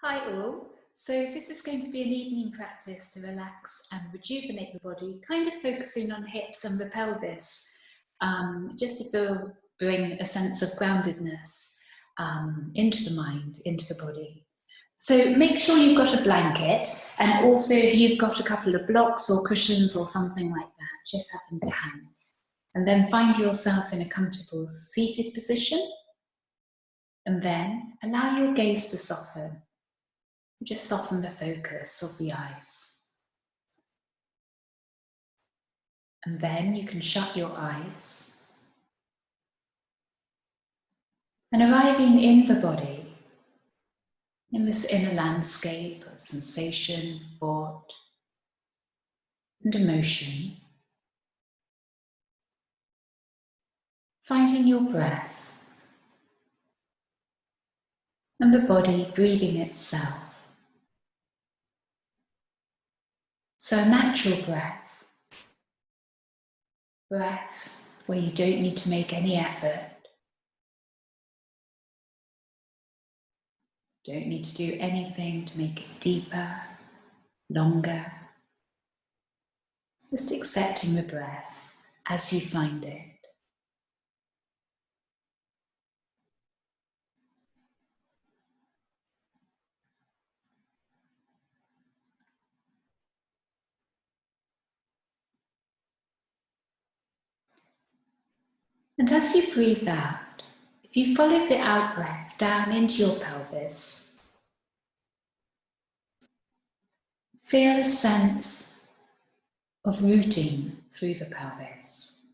Hi all. So this is going to be an evening practice to relax and rejuvenate the body, kind of focusing on hips and the pelvis, just to bring a sense of groundedness into the mind, into the body. So make sure you've got a blanket, and also if you've got a couple of blocks or cushions or something like that, just have them to hand. And then find yourself in a comfortable seated position, and then allow your gaze to soften. Just soften the focus of the eyes. And then you can shut your eyes. And arriving in the body, in this inner landscape of sensation, thought, and emotion, finding your breath and the body breathing itself. So a natural breath where you don't need to make any effort, don't need to do anything to make it deeper, longer. Just accepting the breath as you find it. And as you breathe out, if you follow the out breath down into your pelvis, feel a sense of rooting through the pelvis.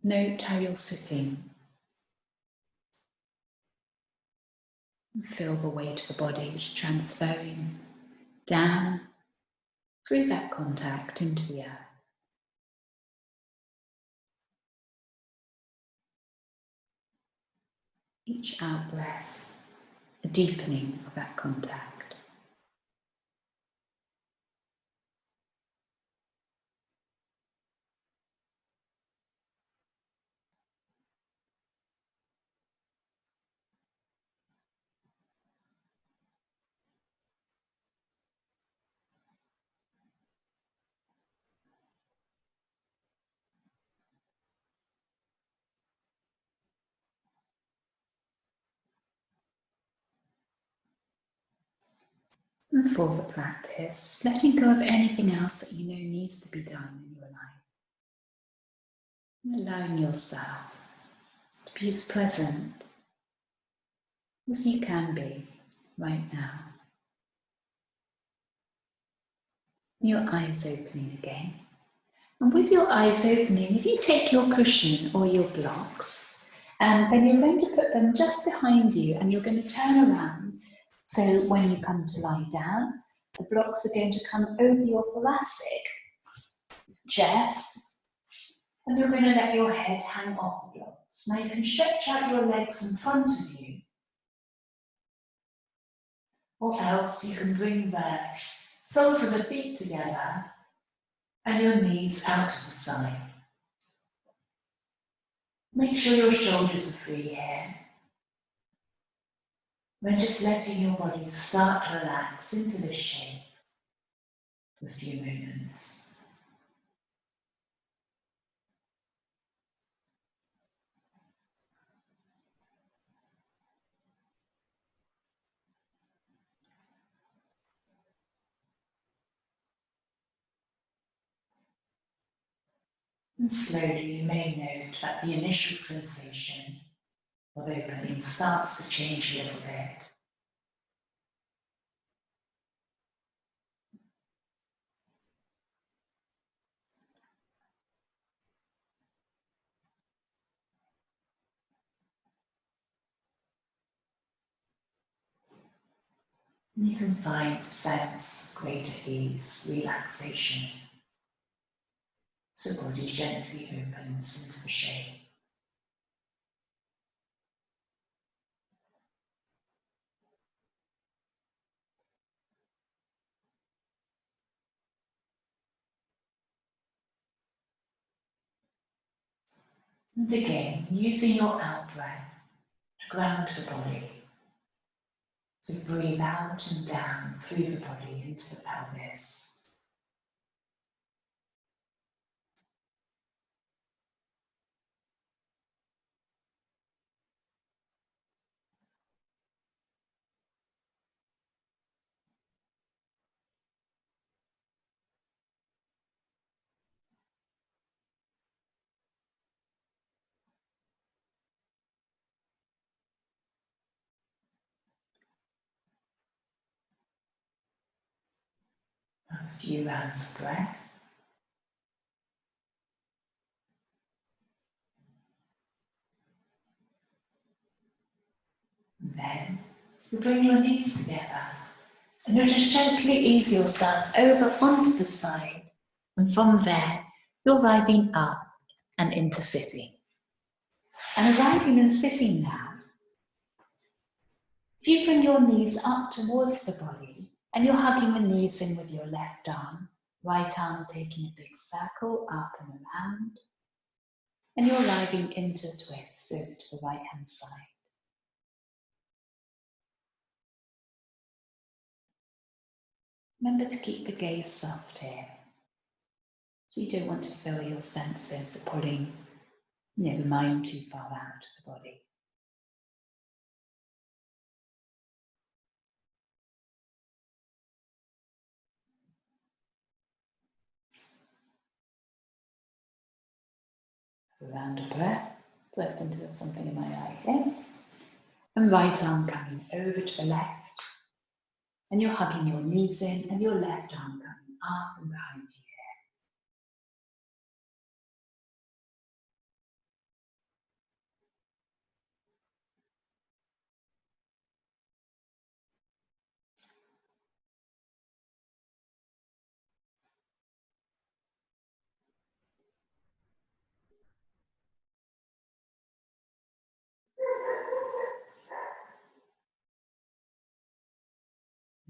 Note how you're sitting. Feel the weight of the body which is transferring down through that contact into the earth. Each out breath, a deepening of that contact. And for the practice, letting go of anything else that you know needs to be done in your life. And allowing yourself to be as present as you can be right now. Your eyes opening again. And with your eyes opening, if you take your cushion or your blocks, and then you're going to put them just behind you, and you're going to turn around. So when you come to lie down, the blocks are going to come over your thoracic chest, and you're going to let your head hang off the blocks. Now you can stretch out your legs in front of you, or else you can bring the soles of the feet together and your knees out to the side. Make sure your shoulders are free here. We're just letting your body start to relax into this shape for a few moments. And slowly you may note that the initial sensation of opening starts to change a little bit. You can find a sense of greater ease, relaxation, so the body gently opens into the shape. And again, using your out breath to ground the body. So breathe out and down through the body into the pelvis. A few rounds of breath. And then you bring your knees together and you'll just gently ease yourself over onto the side. And from there, you're arriving up and into sitting. And arriving and sitting now, if you bring your knees up towards the body and you're hugging the knees in with your left arm, right arm taking a big circle up and around, and you're arriving into a twist over to the right hand side. Remember to keep the gaze soft here. So you don't want to fill your senses of pulling the mind too far out of the body. A round of breath. So let's into something in my eye here. And right arm coming over to the left. And you're hugging your knees in and your left arm coming up and behind you.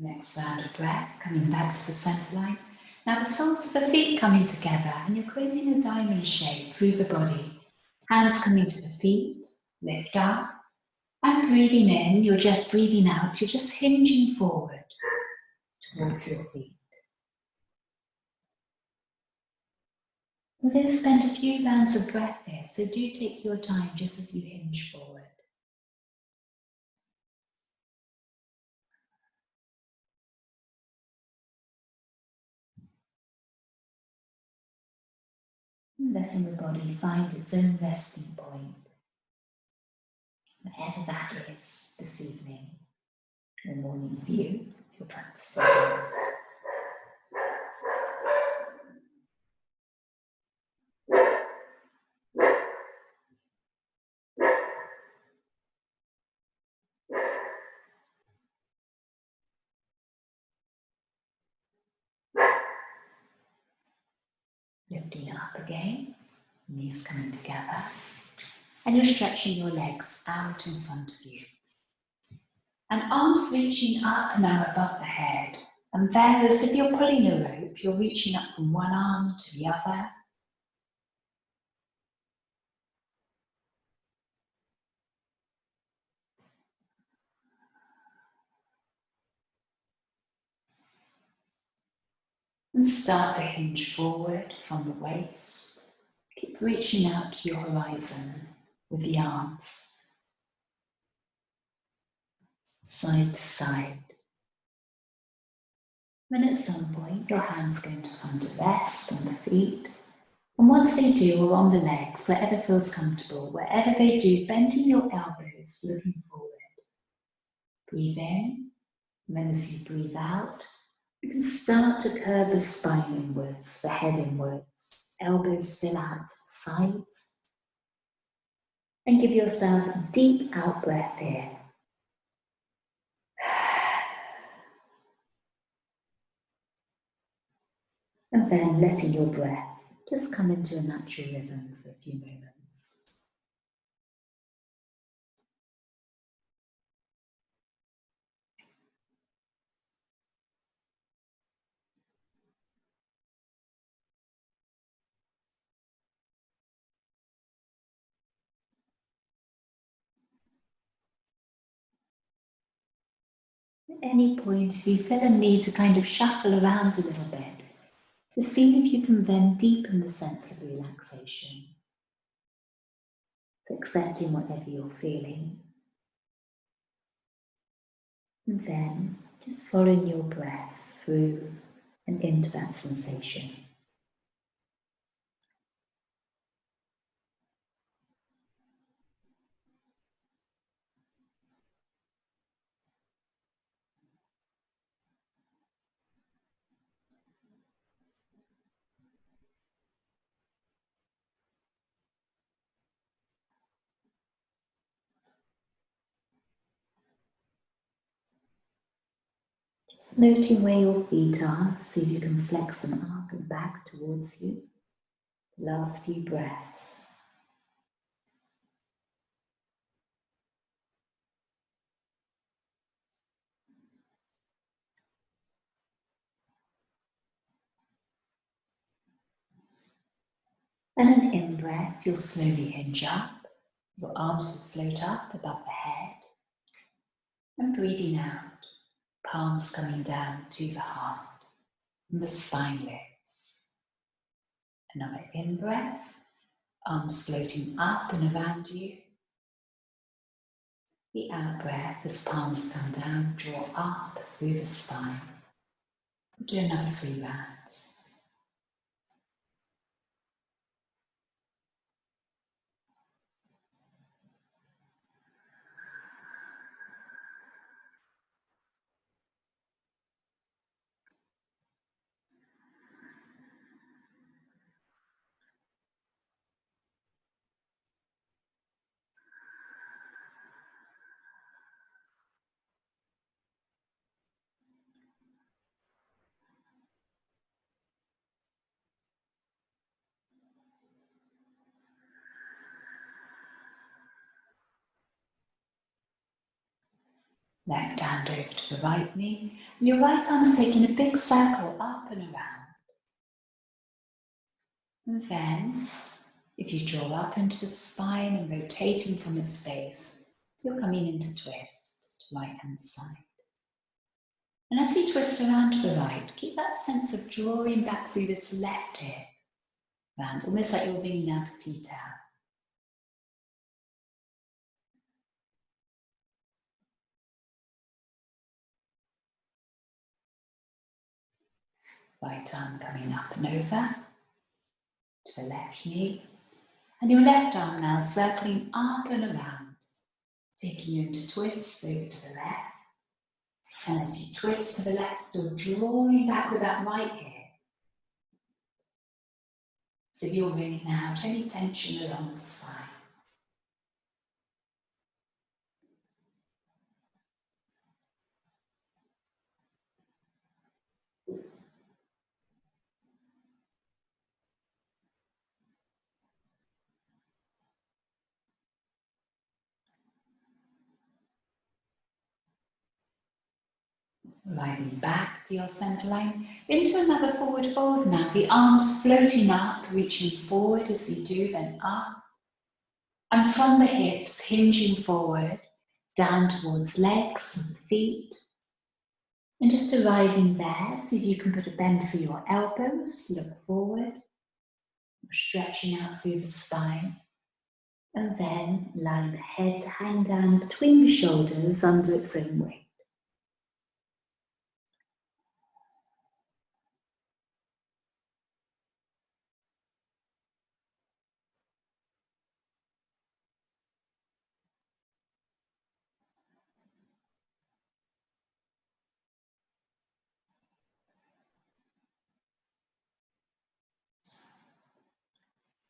Next round of breath, coming back to the center line. Now the soles of the feet coming together and you're creating a diamond shape through the body. Hands coming to the feet, lift up. And breathing in, you're just breathing out, you're just hinging forward towards your feet. We're going to spend a few rounds of breath here, so do take your time just as you hinge forward. And letting the body find its own resting point, whatever that is this evening, or morning for you, if you're practicing. Lifting up again, knees coming together, and you're stretching your legs out in front of you. And arms reaching up now above the head. And there, as if you're pulling a rope, you're reaching up from one arm to the other. And start to hinge forward from the waist. Keep reaching out to your horizon with the arms, side to side. Then at some point, your hands are going to come to rest on the feet. And once they do, or on the legs, wherever feels comfortable, wherever they do, bending your elbows, looking forward. Breathe in, and then as you breathe out, you can start to curve the spine inwards, the head inwards, elbows still out to the sides. And give yourself a deep out breath here. And then letting your breath just come into a natural rhythm for a few moments. At any point, if you feel a need to kind of shuffle around a little bit, just see if you can then deepen the sense of relaxation, accepting whatever you're feeling. And then just following your breath through and into that sensation. Just noting where your feet are, see if you can flex them up and back towards you. Last few breaths. And an in-breath, you'll slowly hinge up. Your arms will float up above the head. And breathing out, palms coming down to the heart. And the spine lifts. Another in-breath, arms floating up and around you. The out-breath, as palms come down, draw up through the spine. Do another 3 rounds. Left hand over to the right knee, and your right arm's taking a big circle up and around. And then, if you draw up into the spine and rotating from its base, you're coming into twist to right hand side. And as you twist around to the right, keep that sense of drawing back through this left hip, round, almost like you're wringing out a tea towel. Right arm coming up and over to the left knee. And your left arm now circling up and around, taking you into twists over to the left. And as you twist to the left, still drawing back with that right hip. So you're wringing out any tension along the spine. Arriving back to your center line, into another forward fold now. The arms floating up, reaching forward as you do, then up. And from the hips, hinging forward, down towards legs and feet. And just arriving there, see if you can put a bend through your elbows, look forward. Stretching out through the spine. And then allowing the head to hang down between the shoulders under its own weight.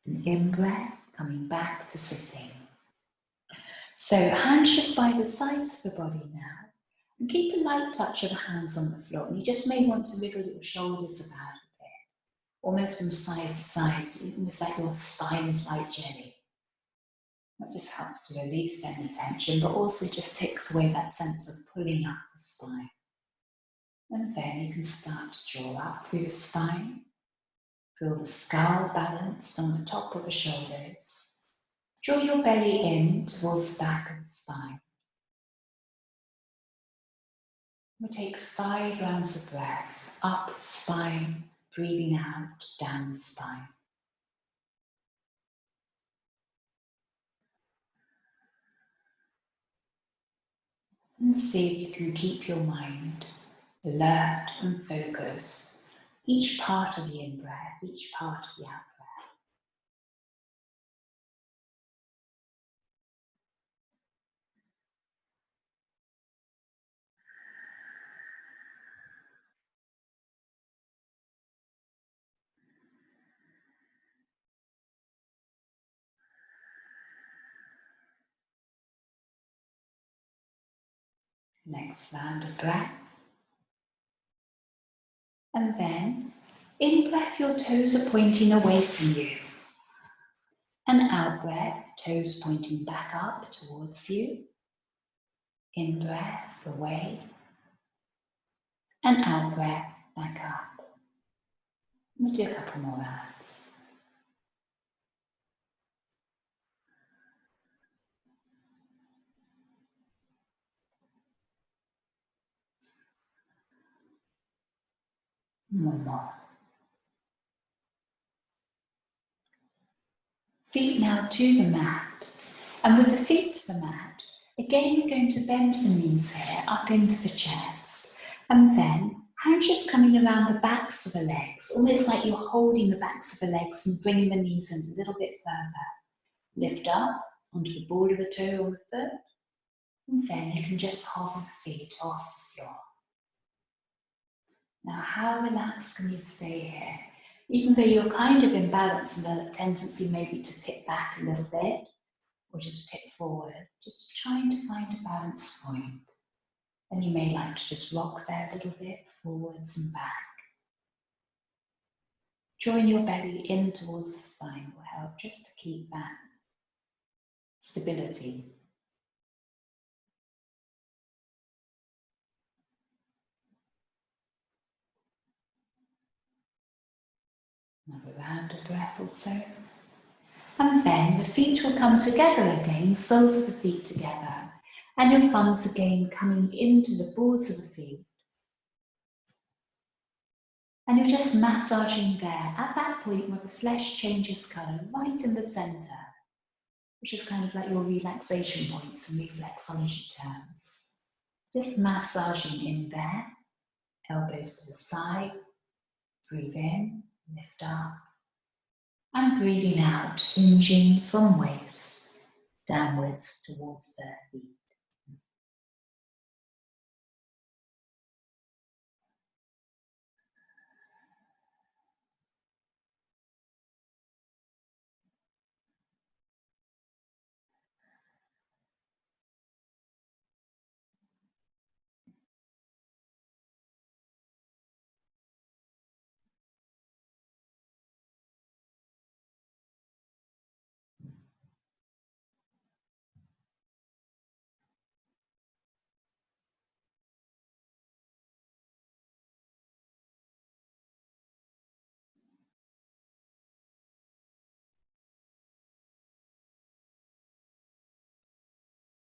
An in-breath, coming back to sitting. So hands just by the sides of the body now. And keep a light touch of the hands on the floor. And you just may want to wiggle your shoulders about a bit. Almost from side to side, almost like your spine is like jelly. That just helps to release any tension, but also just takes away that sense of pulling up the spine. And then you can start to draw up through the spine. Feel the skull balanced on the top of the shoulders. Draw your belly in towards the back of the spine. We'll take 5 rounds of breath, up spine, breathing out, down the spine. And see if you can keep your mind alert and focus. Each part of the in-breath, each part of the out-breath. Next round of breath. And then, in breath, your toes are pointing away from you. And out breath, toes pointing back up towards you. In breath, away. And out breath, back up. We'll do a couple more rounds. One more. Feet now to the mat. And with the feet to the mat, again we're going to bend the knees here up into the chest. And then hands just coming around the backs of the legs, almost like you're holding the backs of the legs and bringing the knees in a little bit further. Lift up onto the ball of a toe on the foot. And then you can just hover the feet off the floor. Now, how relaxed can you stay here? Even though you're kind of in balance and the tendency maybe to tip back a little bit, or just tip forward, just trying to find a balance point. And you may like to just rock there a little bit, forwards and back. Drawing your belly in towards the spine will help just to keep that stability. Another round of breath or so. And then the feet will come together again, soles of the feet together. And your thumbs again coming into the balls of the feet. And you're just massaging there at that point where the flesh changes colour, right in the centre, which is kind of like your relaxation points in reflexology terms. Just massaging in there, elbows to the side, breathe in, lift up, and breathing out, hinging from waist downwards towards the feet.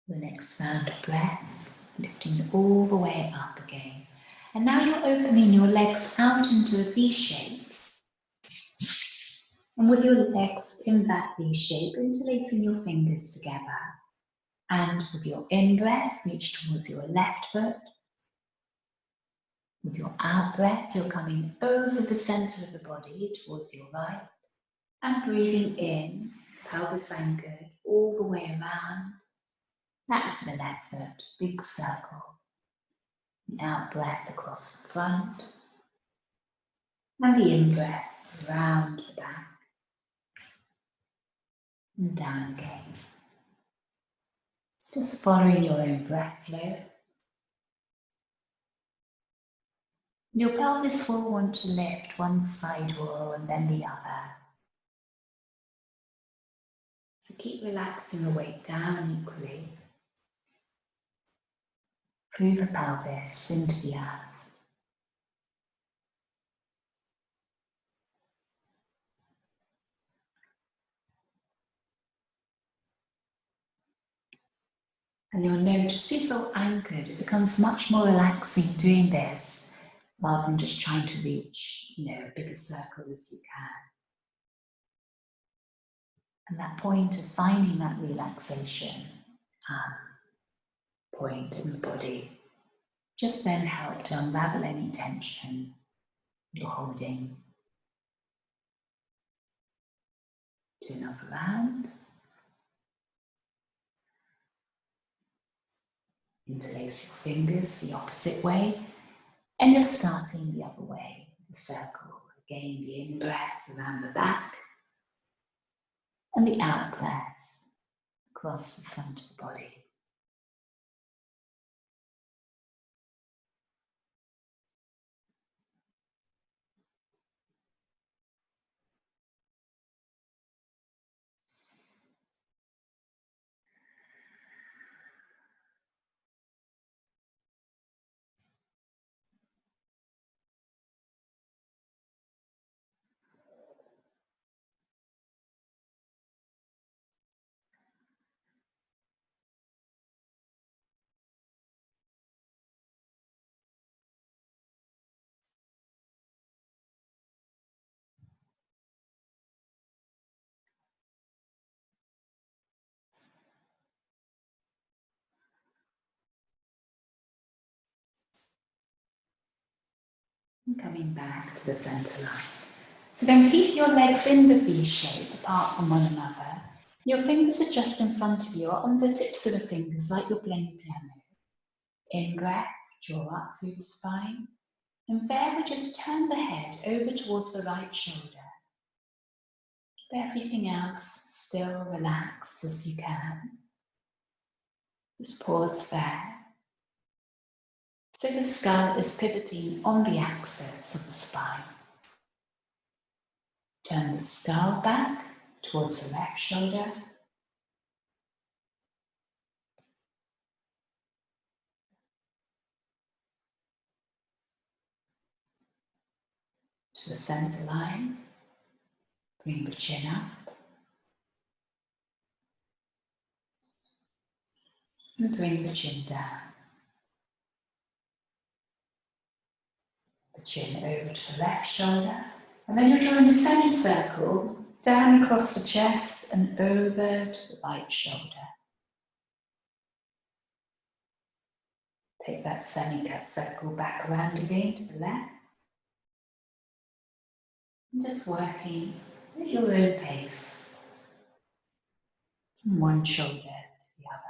The next round of breath, lifting all the way up again. And now you're opening your legs out into a V shape. And with your legs in that V shape, interlacing your fingers together. And with your in-breath, reach towards your left foot. With your out-breath, you're coming over the center of the body towards your right. And breathing in, pelvis anchored, all the way around. Back to the left foot, big circle. The out-breath across the front. And the in-breath round the back. And down again. Just following your own breath flow. Your pelvis will want to lift one side wall and then the other. So keep relaxing the weight down equally. Through the pelvis into the earth. And you'll notice you feel anchored. It becomes much more relaxing doing this rather than just trying to reach, a bigger circle as you can. And that point of finding that relaxation point in the body just then help to unravel any tension you're holding. Do another round. Interlace your fingers the opposite way, and you're starting the other way, the circle. Again, the in breath around the back, and the out breath across the front of the body. And coming back to the center line. So then keep your legs in the V shape apart from one another. Your fingers are just in front of you or on the tips of the fingers like you're playing piano. In breath, draw up through the spine. And there we just turn the head over towards the right shoulder. Keep everything else still relaxed as you can. Just pause there. So the skull is pivoting on the axis of the spine. Turn the skull back towards the left shoulder. To the center line. Bring the chin up. And bring the chin down. The chin over to the left shoulder. And then you're drawing a semicircle down across the chest and over to the right shoulder. Take that semi-cut circle back around again to the left. And just working at your own pace from one shoulder to the other.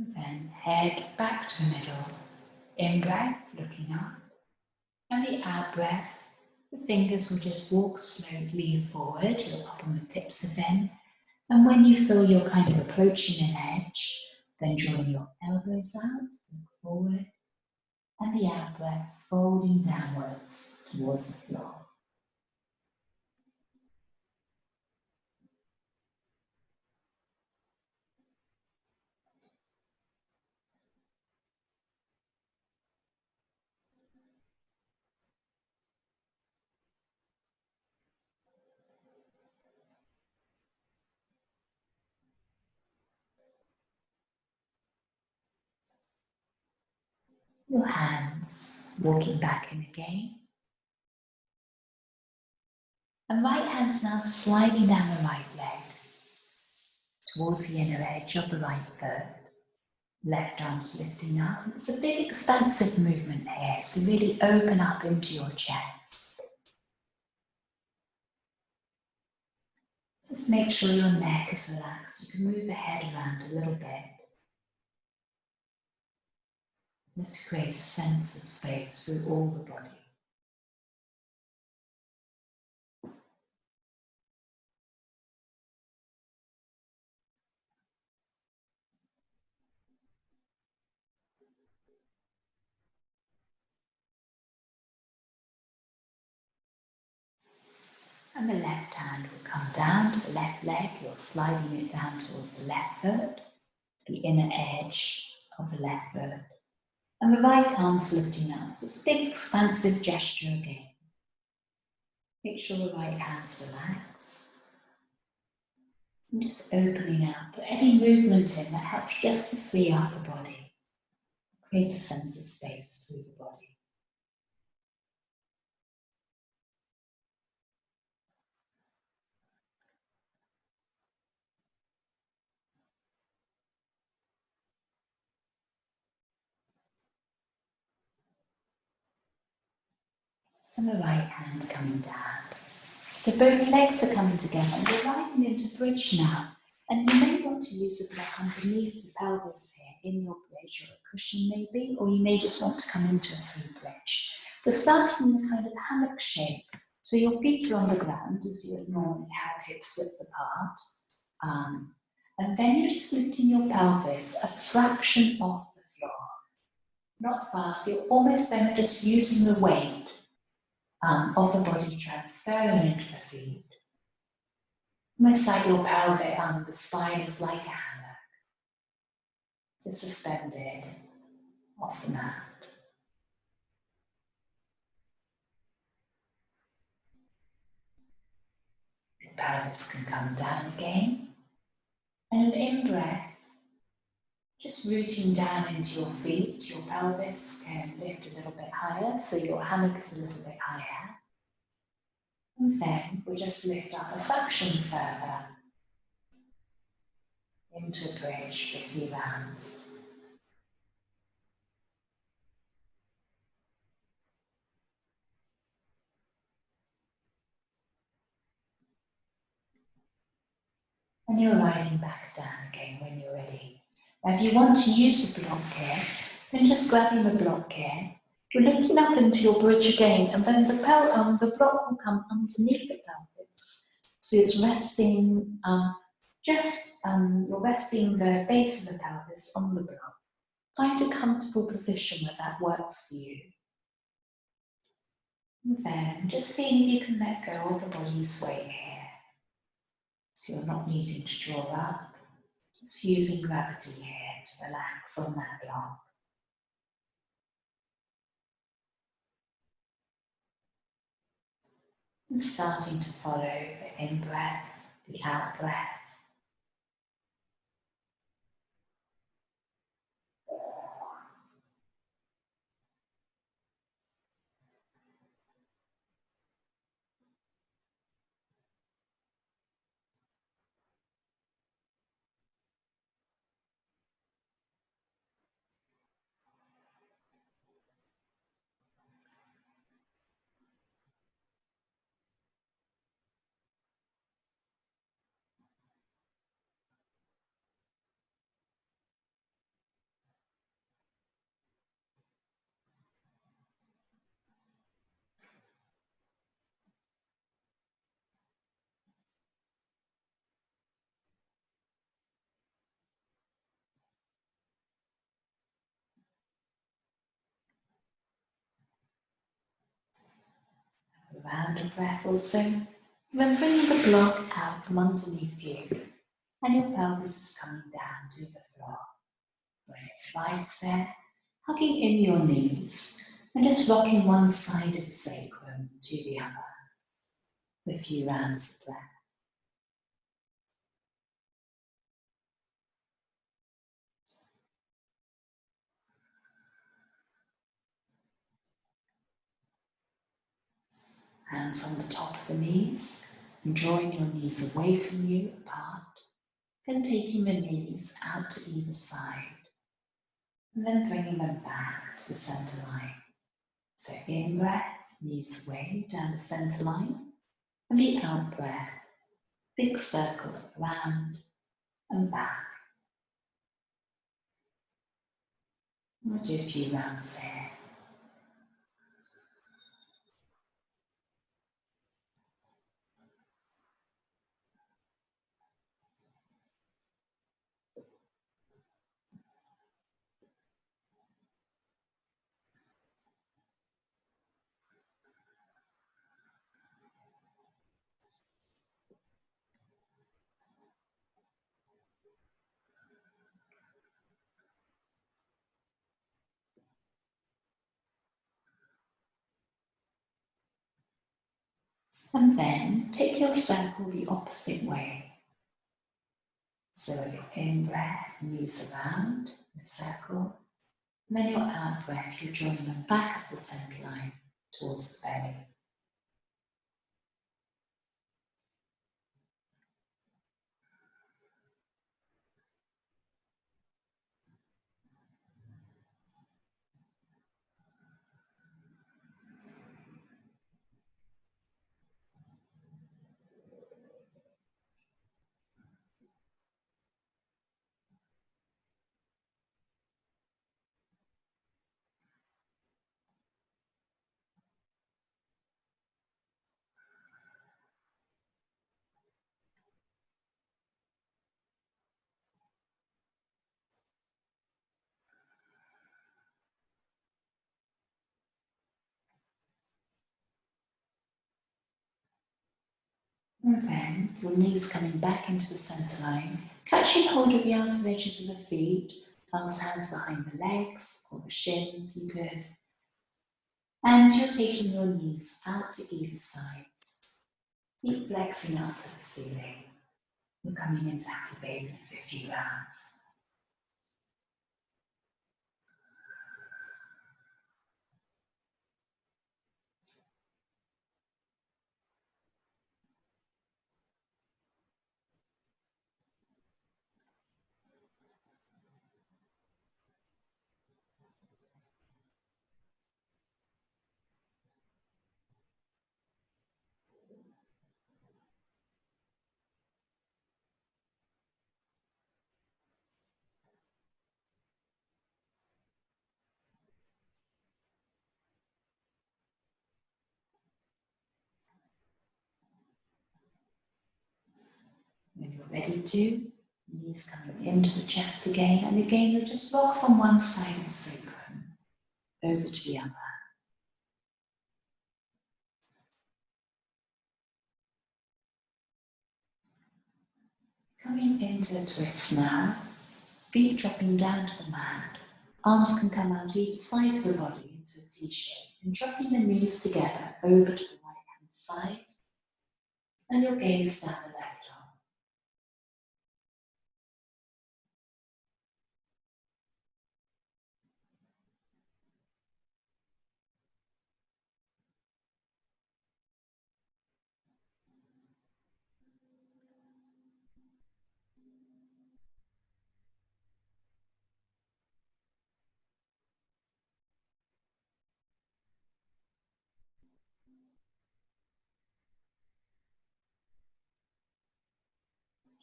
And then head back to the middle. In breath, looking up. And the out breath, the fingers will just walk slowly forward. You're up on the tips of them. And when you feel you're kind of approaching an edge, then drawing your elbows out, look forward. And the out breath, folding downwards towards the floor. Your hands walking back in again. And right hand's now sliding down the right leg towards the inner edge of the right foot. Left arm's lifting up. It's a big expansive movement here, so really open up into your chest. Just make sure your neck is relaxed. You can move the head around a little bit. Just to create a sense of space through all the body. And the left hand will come down to the left leg. You're sliding it down towards the left foot. the inner edge of the left foot. And the right arm's lifting up. So it's a big expansive gesture again. Make sure the right hand's relaxed. And just opening out, put any movement in that helps just to free up the body. Create a sense of space through the body. And the right hand coming down. So both legs are coming together and we're lying into bridge now. And you may want to use a block underneath the pelvis here in your bridge, or a cushion maybe, or you may just want to come into a free bridge. We're starting in a kind of hammock shape. So your feet are on the ground as you normally have, hips width apart. And then you're just lifting your pelvis a fraction off the floor. Not fast, you're almost then just using the weight of the body transferring into the feet. Almost like your pelvic, the spine is like a hammock, just suspended off the mat. Your pelvis can come down again. And an in-breath, just rooting down into your feet, your pelvis can lift a little bit higher, so your hammock is a little bit higher. And then we'll just lift up a fraction further into a bridge for a few rounds. And you're riding back down again when you're ready. Now if you want to use the block here, then just grabbing the block here, you're lifting up into your bridge again, and then the block will come underneath the pelvis. So it's resting, you're resting the base of the pelvis on the block. Find a comfortable position where that works for you. And then just seeing if you can let go of the body's weight here. So you're not needing to draw up, just using gravity here to relax on that block. And starting to follow the in-breath, the out-breath. A round of breath also. Then bring the block out from underneath you, and your pelvis is coming down to the floor. When it lies there, hugging in your knees, and just rocking one side of the sacrum to the other with a few rounds of breath. Hands on the top of the knees, and drawing your knees away from you, apart. Then taking the knees out to either side, and then bringing them back to the center line. So in breath, knees away down the center line, and the out breath, big circle around and back. We'll do a few rounds here. And then take your circle the opposite way. So at your in-breath, knees around in a circle. And then your out-breath, you're drawing them back up the centre line towards the belly. And then, your knees coming back into the centre line, catching hold of the outer edges of the feet, palms hands behind the legs or the shins, you could. And you're taking your knees out to either sides, feet flexing up to the ceiling. You're coming into happy baby for a few rounds. When you're ready to, knees coming into the chest again, and again you'll just rock from one side of the sacrum over to the other. Coming into a twist now, feet dropping down to the mat, arms can come out either sides of the body into a T shape, and dropping the knees together over to the right hand side, and your gaze down the left arm.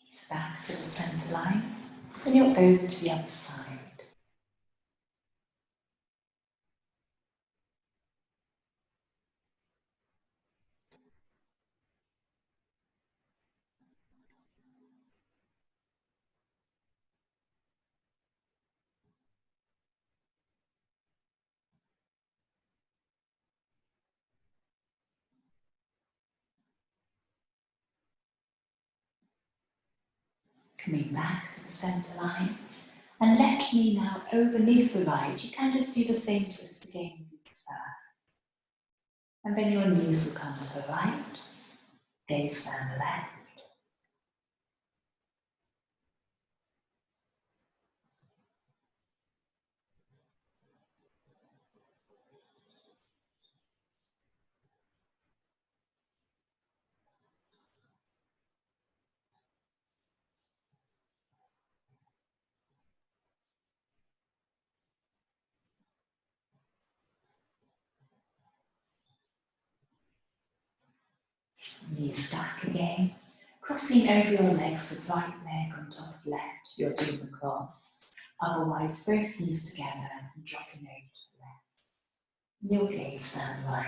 Knees back to the centre line, and you're over to the other side. Coming back to the centre line, and left knee now overneath the right. You can just do the same twist again if you prefer. And then your knees will come to the right, gaze down the left. Knees back again, crossing over your legs with right leg on top of left, you're doing the cross. Otherwise, both knees together and dropping over to the left. Your gaze down the right.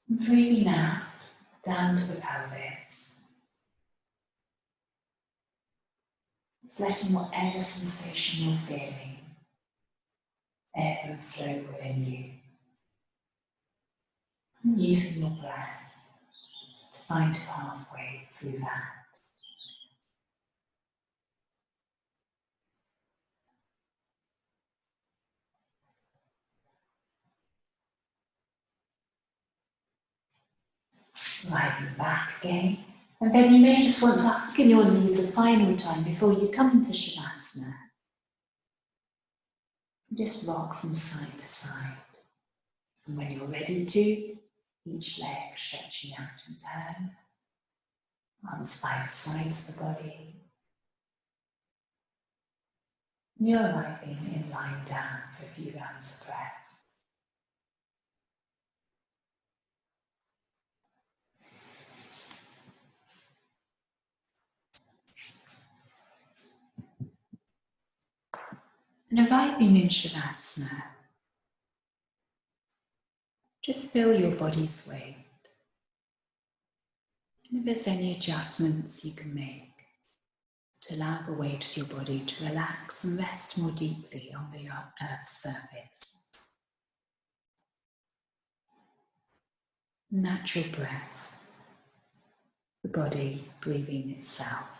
And breathing out, down to the pelvis. It's letting whatever sensation you're feeling ebb and flow within you. And using your breath to find a pathway through that. Riding back again. And then you may just want to hug in your knees a final time before you come into Shavasana. Just rock from side to side. And when you're ready to, each leg stretching out and turn. Arms by the sides of the body. And you're arriving in lying down for a few rounds of breath. And arriving in Shavasana, just feel your body's weight. And if there's any adjustments you can make to allow the weight of your body to relax and rest more deeply on the earth's surface. Natural breath, the body breathing itself.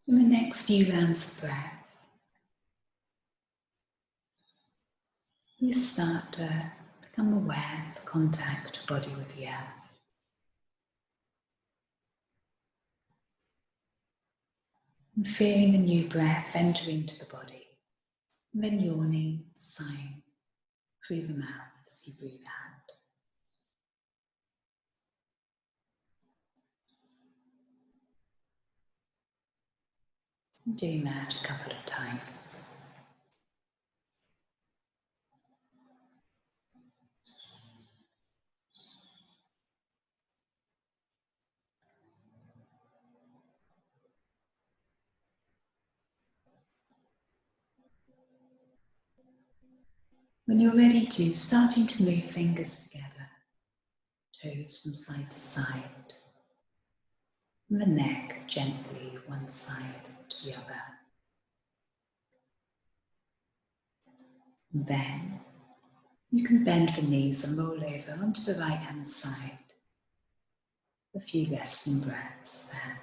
In the next few rounds of breath, you start to become aware of the contact of body with the earth. And feeling the new breath enter into the body. And then yawning, sighing through the mouth as you breathe out. And doing that a couple of times. When you're ready to, starting to move fingers together. toes from side to side, and the neck gently one side to the other. And then you can bend the knees and roll over onto the right hand side. A few resting breaths there.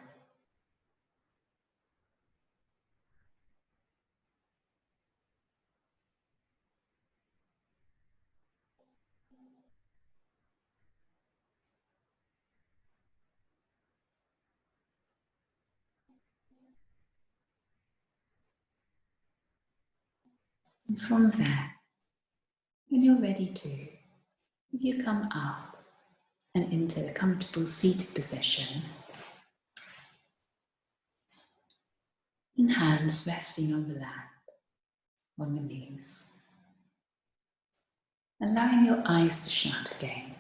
And from there, when you're ready to, you come up and into the comfortable seated position, and hands resting on the lap, on the knees. Allowing your eyes to shut again.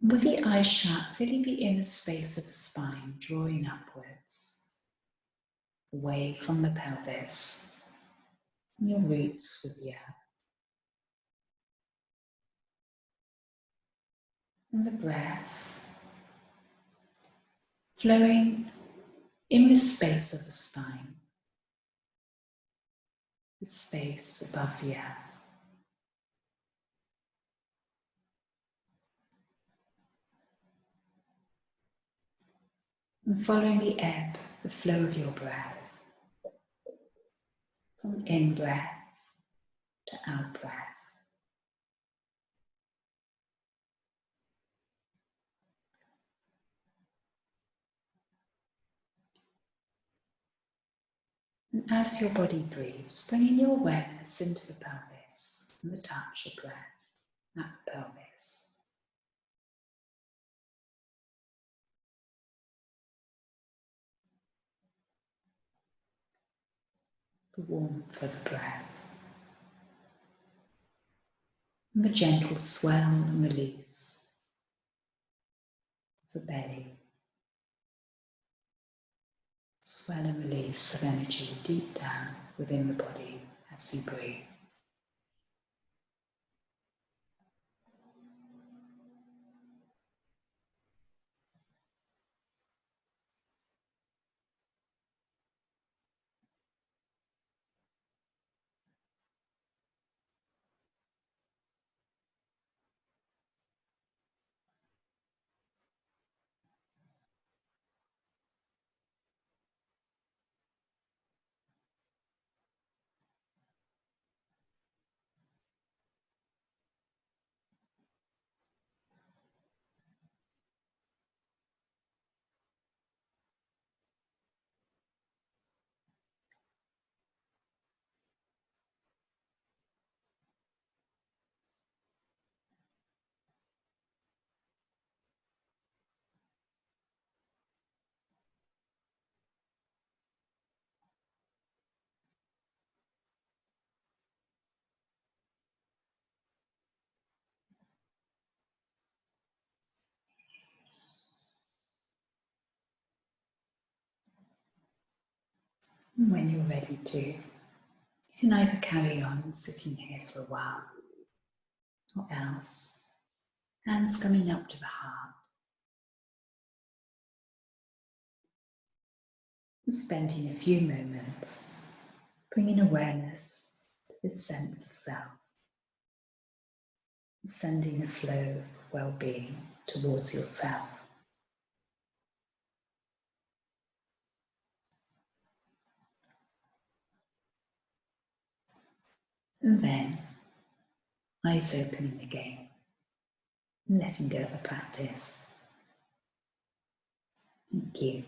With the eyes shut, feeling the inner space of the spine drawing upwards, away from the pelvis, and your roots with the earth. And the breath flowing in the space of the spine, the space above the earth. And following the ebb, the flow of your breath, from in-breath to out-breath. And as your body breathes, bringing your awareness into the pelvis and the touch of breath at the pelvis. The warmth of the breath. And the gentle swell and release of the belly. Swell and release of energy deep down within the body as you breathe. And when you're ready to, you can either carry on sitting here for a while, or else, hands coming up to the heart, and spending a few moments bringing awareness to this sense of self, sending a flow of well-being towards yourself. And then, eyes opening again, and letting go of the practice. Thank you.